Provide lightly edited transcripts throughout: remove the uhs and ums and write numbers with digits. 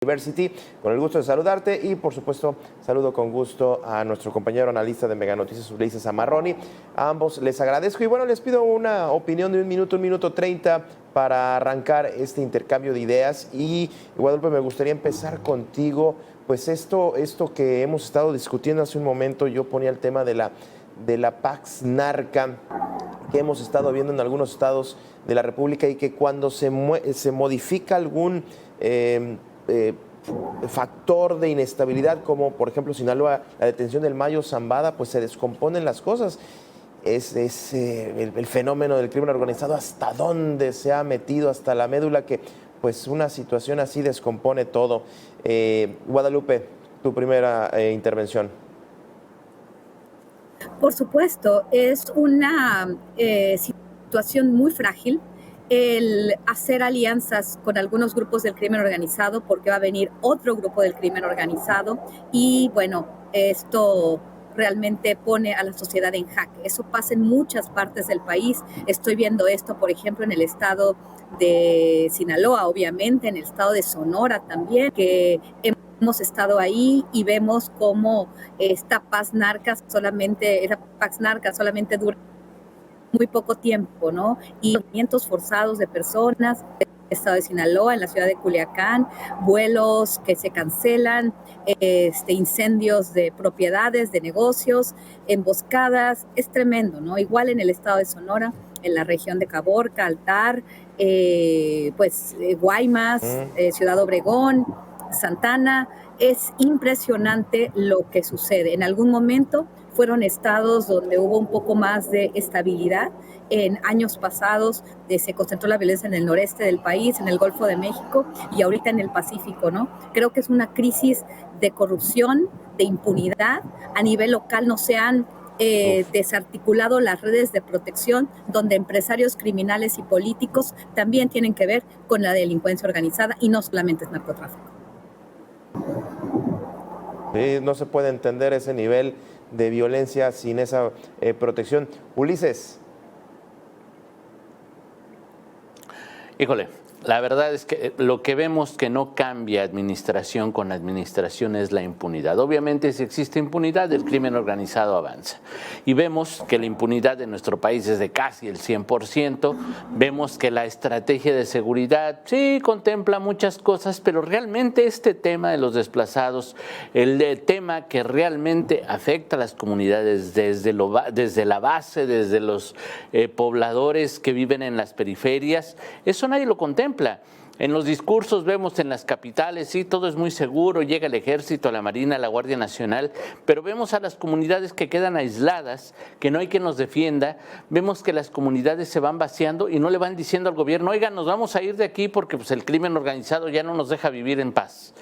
University. Con el gusto de saludarte y, por supuesto, saludo con gusto a nuestro compañero analista de Mega Noticias, Ulises Zamarroni. A ambos les agradezco y, bueno, les pido una opinión de un minuto 30 para arrancar este intercambio de ideas. Y, Guadalupe, me gustaría empezar contigo. Pues esto que hemos estado discutiendo hace un momento, yo ponía el tema de la Pax Narca que hemos estado viendo en algunos estados de la República y que cuando se modifica algún factor de inestabilidad, como por ejemplo Sinaloa, la detención del Mayo Zambada, pues se descomponen las cosas. Es el fenómeno del crimen organizado, hasta dónde se ha metido, hasta la médula, que pues una situación así descompone todo. Guadalupe, tu primera intervención. Por supuesto, es una situación muy frágil el hacer alianzas con algunos grupos del crimen organizado, porque va a venir otro grupo del crimen organizado y bueno, esto realmente pone a la sociedad en jaque. Eso pasa en muchas partes del país. Estoy viendo esto, por ejemplo, en el estado de Sinaloa, obviamente, en el estado de Sonora también, que hemos estado ahí y vemos cómo esta Pax Narca solamente dura muy poco tiempo, ¿no? Y movimientos forzados de personas, en el estado de Sinaloa, en la ciudad de Culiacán, vuelos que se cancelan, incendios de propiedades, de negocios, emboscadas, es tremendo, ¿no? Igual en el estado de Sonora, en la región de Caborca, Altar, Guaymas, Ciudad Obregón, Santana. Es impresionante lo que sucede. En algún momento fueron estados donde hubo un poco más de estabilidad. En años pasados se concentró la violencia en el noreste del país, en el Golfo de México y ahorita en el Pacífico, ¿no? Creo que es una crisis de corrupción, de impunidad. A nivel local no se han desarticulado las redes de protección, donde empresarios criminales y políticos también tienen que ver con la delincuencia organizada y no solamente es narcotráfico. Sí, no se puede entender ese nivel de violencia sin esa protección. Ulises. Híjole, la verdad es que lo que vemos que no cambia administración con administración es la impunidad. Obviamente, si existe impunidad, el crimen organizado avanza. Y vemos que la impunidad en nuestro país es de casi el 100%. Vemos que la estrategia de seguridad sí contempla muchas cosas, pero realmente este tema de los desplazados, el tema que realmente afecta a las comunidades desde la base, desde los pobladores que viven en las periferias, eso nadie lo contempla. En los discursos vemos en las capitales, sí, todo es muy seguro, llega el ejército, la marina, la Guardia Nacional, pero vemos a las comunidades que quedan aisladas, que no hay quien nos defienda, vemos que las comunidades se van vaciando y no le van diciendo al gobierno, oigan, nos vamos a ir de aquí porque pues, el crimen organizado ya no nos deja vivir en paz.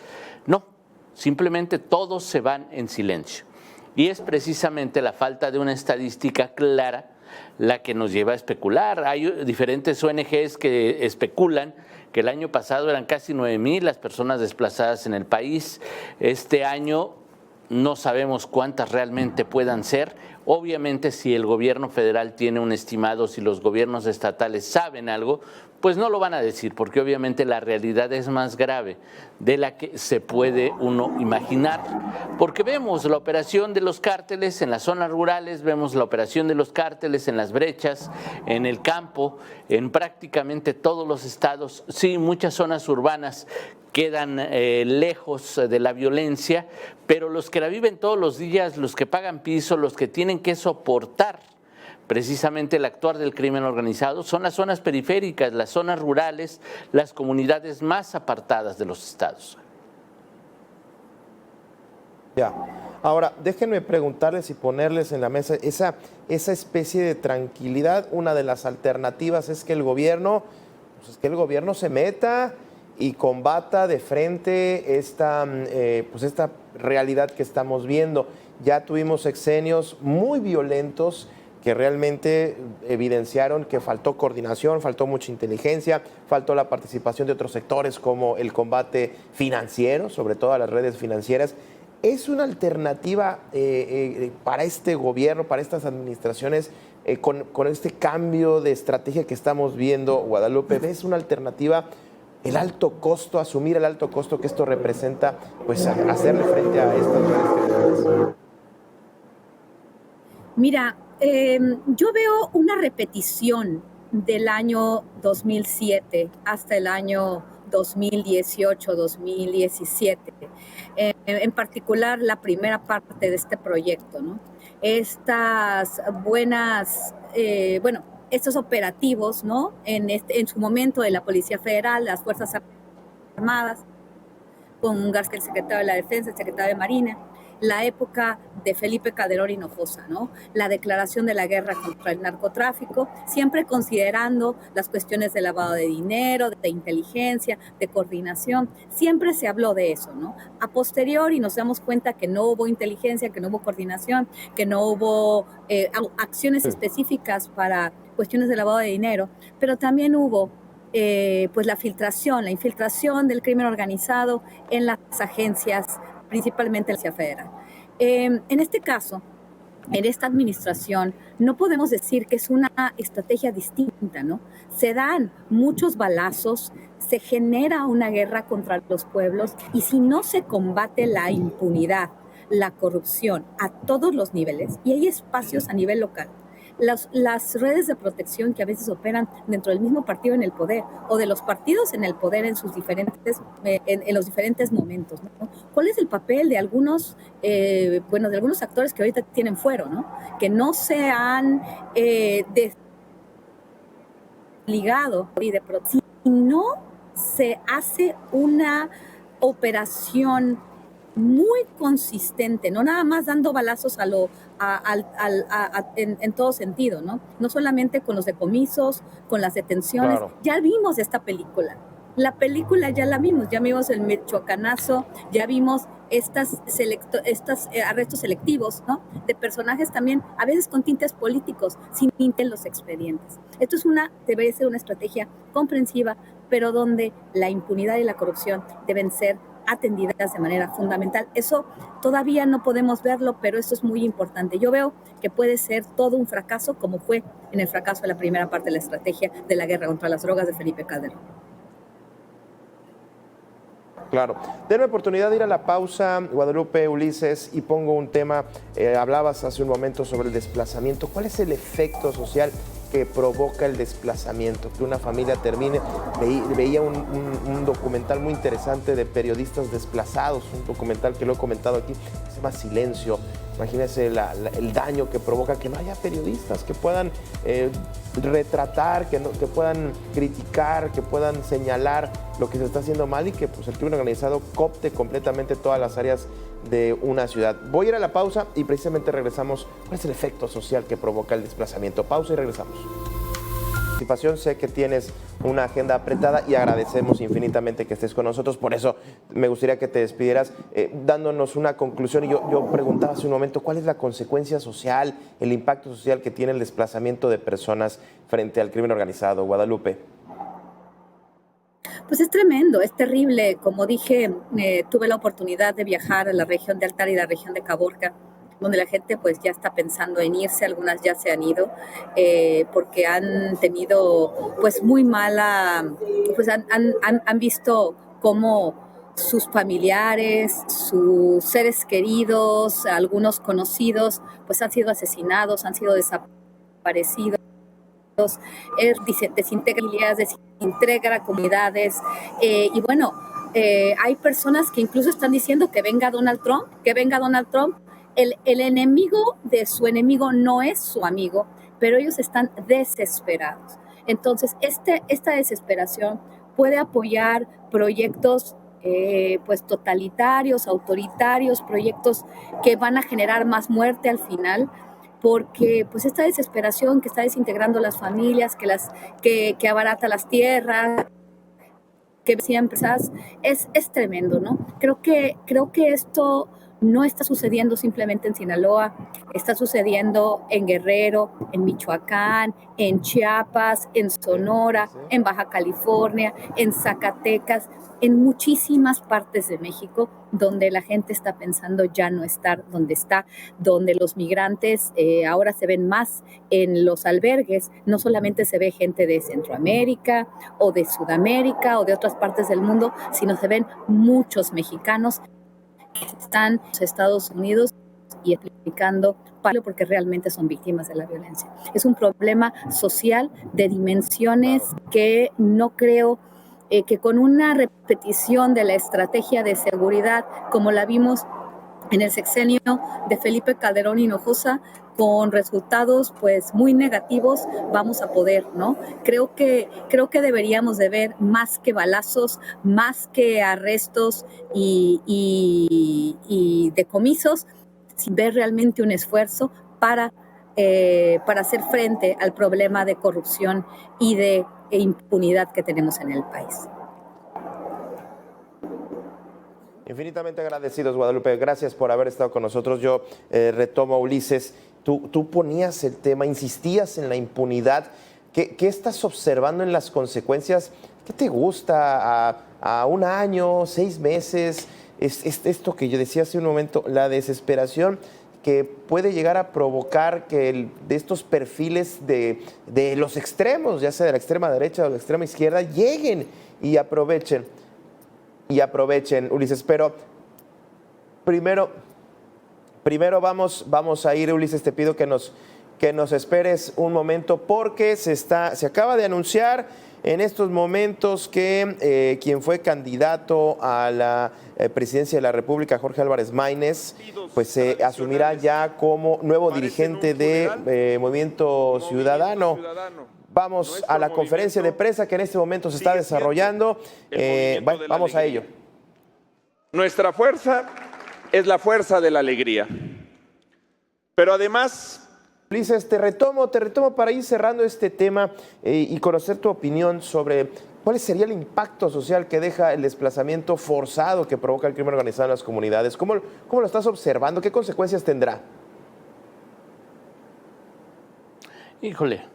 No, simplemente todos se van en silencio. Y es precisamente la falta de una estadística clara la que nos lleva a especular. Hay diferentes ONGs que especulan que el año pasado eran casi 9,000 las personas desplazadas en el país. Este año no sabemos cuántas realmente puedan ser. Obviamente, si el gobierno federal tiene un estimado, si los gobiernos estatales saben algo, pues no lo van a decir, porque obviamente la realidad es más grave de la que se puede uno imaginar, porque vemos la operación de los cárteles en las zonas rurales, vemos la operación de los cárteles en las brechas, en el campo, en prácticamente todos los estados, sí, muchas zonas urbanas quedan lejos de la violencia, pero los que la viven todos los días, los que pagan piso, los que tienen que soportar precisamente el actuar del crimen organizado, son las zonas periféricas, las zonas rurales, las comunidades más apartadas de los estados. Ya. Ahora, déjenme preguntarles y ponerles en la mesa esa especie de tranquilidad. Una de las alternativas es que el gobierno se meta y combata de frente esta realidad que estamos viendo. Ya tuvimos sexenios muy violentos que realmente evidenciaron que faltó coordinación, faltó mucha inteligencia, faltó la participación de otros sectores como el combate financiero, sobre todo a las redes financieras. ¿Es una alternativa para este gobierno, para estas administraciones, con este cambio de estrategia que estamos viendo, Guadalupe? ¿Es una alternativa el alto costo, asumir el alto costo que esto representa, pues hacerle frente a estas redes criminales? Mira, yo veo una repetición del año 2007 hasta el año 2018, 2017. En particular, la primera parte de este proyecto, ¿no? Estas buenas, bueno, estos operativos, ¿no? En su momento de la Policía Federal, las Fuerzas Armadas, con García, el secretario de la Defensa, el secretario de Marina, la época de Felipe Calderón Hinojosa, ¿no? La declaración de la guerra contra el narcotráfico, siempre considerando las cuestiones de lavado de dinero, de inteligencia, de coordinación, siempre se habló de eso, ¿no? A posteriori nos damos cuenta que no hubo inteligencia, que no hubo coordinación, que no hubo acciones específicas para cuestiones de lavado de dinero, pero también hubo pues la infiltración del crimen organizado en las agencias, principalmente la Policía Federal. En este caso, en esta administración, no podemos decir que es una estrategia distinta, ¿no? Se dan muchos balazos, se genera una guerra contra los pueblos y si no se combate la impunidad, la corrupción a todos los niveles, y hay espacios a nivel local, las redes de protección que a veces operan dentro del mismo partido en el poder o de los partidos en el poder en sus diferentes, en los diferentes momentos, ¿no? ¿Cuál es el papel de algunos, de algunos actores que ahorita tienen fuero, ¿no? Que no se han desligado y de protección, si no se hace una operación muy consistente, no nada más dando balazos en todo sentido, ¿no? No solamente con los decomisos, con las detenciones. Claro. Ya vimos esta película. La película ya la vimos, ya vimos el Michoacanazo, ya vimos estos arrestos selectivos, ¿no? De personajes también, a veces con tintes políticos, sin tinte en los expedientes. Esto debe ser una estrategia comprensiva, pero donde la impunidad y la corrupción deben ser atendidas de manera fundamental. Eso todavía no podemos verlo, pero esto es muy importante. Yo veo que puede ser todo un fracaso, como fue en el fracaso de la primera parte de la estrategia de la guerra contra las drogas de Felipe Calderón. Claro. Denme oportunidad de ir a la pausa, Guadalupe, Ulises, y pongo un tema. Hablabas hace un momento sobre el desplazamiento. ¿Cuál es el efecto social que provoca el desplazamiento? Que una familia termine. Veía un documental muy interesante de periodistas desplazados, un documental que lo he comentado aquí, que se llama Silencio. Imagínense el daño que provoca que no haya periodistas que puedan retratar, que puedan criticar, que puedan señalar lo que se está haciendo mal y que pues, el crimen organizado coopte completamente todas las áreas de una ciudad. Voy a ir a la pausa y precisamente regresamos. ¿Cuál es el efecto social que provoca el desplazamiento? Pausa y regresamos. Sé que tienes una agenda apretada y agradecemos infinitamente que estés con nosotros. Por eso me gustaría que te despidieras dándonos una conclusión. Y yo preguntaba hace un momento, ¿cuál es la consecuencia social, el impacto social que tiene el desplazamiento de personas frente al crimen organizado? Guadalupe. Pues es tremendo, es terrible. Como dije, tuve la oportunidad de viajar a la región de Altar y la región de Caborca, donde la gente pues ya está pensando en irse, algunas ya se han ido, porque han tenido pues muy mala, pues han visto cómo sus familiares, sus seres queridos, algunos conocidos, pues han sido asesinados, han sido desaparecidos. Desintegra comunidades, y bueno, hay personas que incluso están diciendo que venga Donald Trump, el enemigo de su enemigo no es su amigo, pero ellos están desesperados. Entonces, esta desesperación puede apoyar proyectos pues totalitarios, autoritarios, proyectos que van a generar más muerte al final, porque pues esta desesperación que está desintegrando las familias, que abarata las tierras, que siempre es tremendo, ¿no? Creo que esto no está sucediendo simplemente en Sinaloa, está sucediendo en Guerrero, en Michoacán, en Chiapas, en Sonora, en Baja California, en Zacatecas, en muchísimas partes de México donde la gente está pensando ya no estar donde está, donde los migrantes ahora se ven más en los albergues, no solamente se ve gente de Centroamérica o de Sudamérica o de otras partes del mundo, sino se ven muchos mexicanos que están en los Estados Unidos y explicando porque realmente son víctimas de la violencia. Es un problema social de dimensiones que no creo que con una repetición de la estrategia de seguridad como la vimos en el sexenio de Felipe Calderón Hinojosa, con resultados pues muy negativos, vamos a poder, ¿no? Creo que deberíamos de ver más que balazos, más que arrestos y decomisos, sin ver realmente un esfuerzo para hacer frente al problema de corrupción y de impunidad que tenemos en el país. Infinitamente agradecidos, Guadalupe. Gracias por haber estado con nosotros. Yo retomo a Ulises. Tú ponías el tema, insistías en la impunidad. ¿Qué estás observando en las consecuencias? ¿Qué te gusta a un año, 6 meses? Es esto que yo decía hace un momento, la desesperación que puede llegar a provocar que de estos perfiles de los extremos, ya sea de la extrema derecha o de la extrema izquierda, lleguen y aprovechen. Ulises, pero primero vamos a ir, Ulises, te pido que nos esperes un momento porque se acaba de anunciar en estos momentos que quien fue candidato a la presidencia de la República, Jorge Álvarez Maínez, pues se asumirá ya como nuevo dirigente de Movimiento Ciudadano. Vamos a la conferencia de prensa que en este momento se está desarrollando. Bueno, vamos a ello. Nuestra fuerza es la fuerza de la alegría. Pero además... Ulises, te retomo para ir cerrando este tema y conocer tu opinión sobre cuál sería el impacto social que deja el desplazamiento forzado que provoca el crimen organizado en las comunidades. ¿Cómo lo estás observando? ¿Qué consecuencias tendrá? Híjole,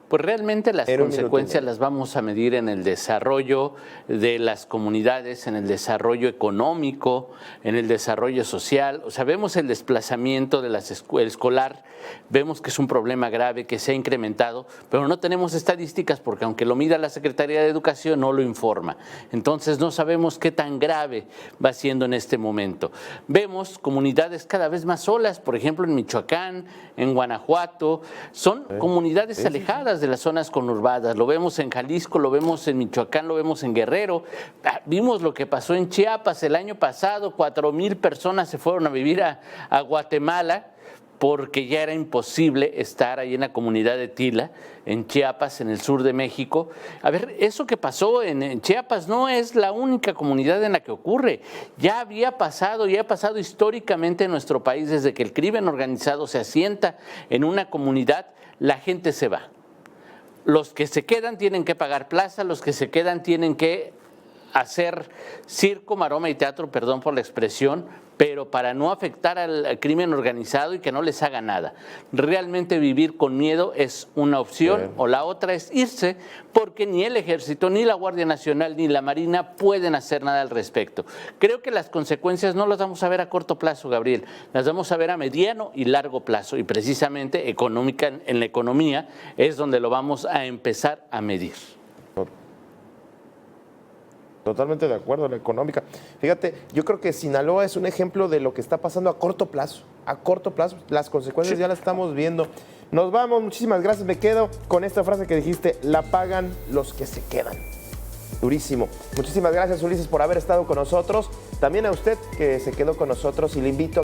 pues realmente las consecuencias las vamos a medir en el desarrollo de las comunidades, en el desarrollo económico, en el desarrollo social. O sea, vemos el desplazamiento de las escolar, vemos que es un problema grave que se ha incrementado, pero no tenemos estadísticas porque aunque lo mida la Secretaría de Educación, no lo informa. Entonces no sabemos qué tan grave va siendo en este momento. Vemos comunidades cada vez más solas, por ejemplo en Michoacán, en Guanajuato, son comunidades alejadas de las zonas conurbadas. Lo vemos en Jalisco, lo vemos en Michoacán, lo vemos en Guerrero. Vimos lo que pasó en Chiapas el año pasado, 4,000 personas se fueron a vivir a Guatemala porque ya era imposible estar ahí en la comunidad de Tila, en Chiapas, en el sur de México. A ver, eso que pasó en Chiapas no es la única comunidad en la que ocurre. Ya ha pasado históricamente en nuestro país, desde que el crimen organizado se asienta en una comunidad, la gente se va. Los que se quedan tienen que pagar plaza, los que se quedan tienen que hacer circo, maroma y teatro, perdón por la expresión, pero para no afectar al crimen organizado y que no les haga nada. Realmente vivir con miedo es una opción, o la otra es irse, porque ni el Ejército, ni la Guardia Nacional, ni la Marina pueden hacer nada al respecto. Creo que las consecuencias no las vamos a ver a corto plazo, Gabriel, las vamos a ver a mediano y largo plazo, y precisamente en la economía es donde lo vamos a empezar a medir. Totalmente de acuerdo, la económica. Fíjate, yo creo que Sinaloa es un ejemplo de lo que está pasando a corto plazo. A corto plazo, las consecuencias ya las estamos viendo. Nos vamos, muchísimas gracias. Me quedo con esta frase que dijiste, la pagan los que se quedan. Durísimo. Muchísimas gracias, Ulises, por haber estado con nosotros. También a usted que se quedó con nosotros y le invito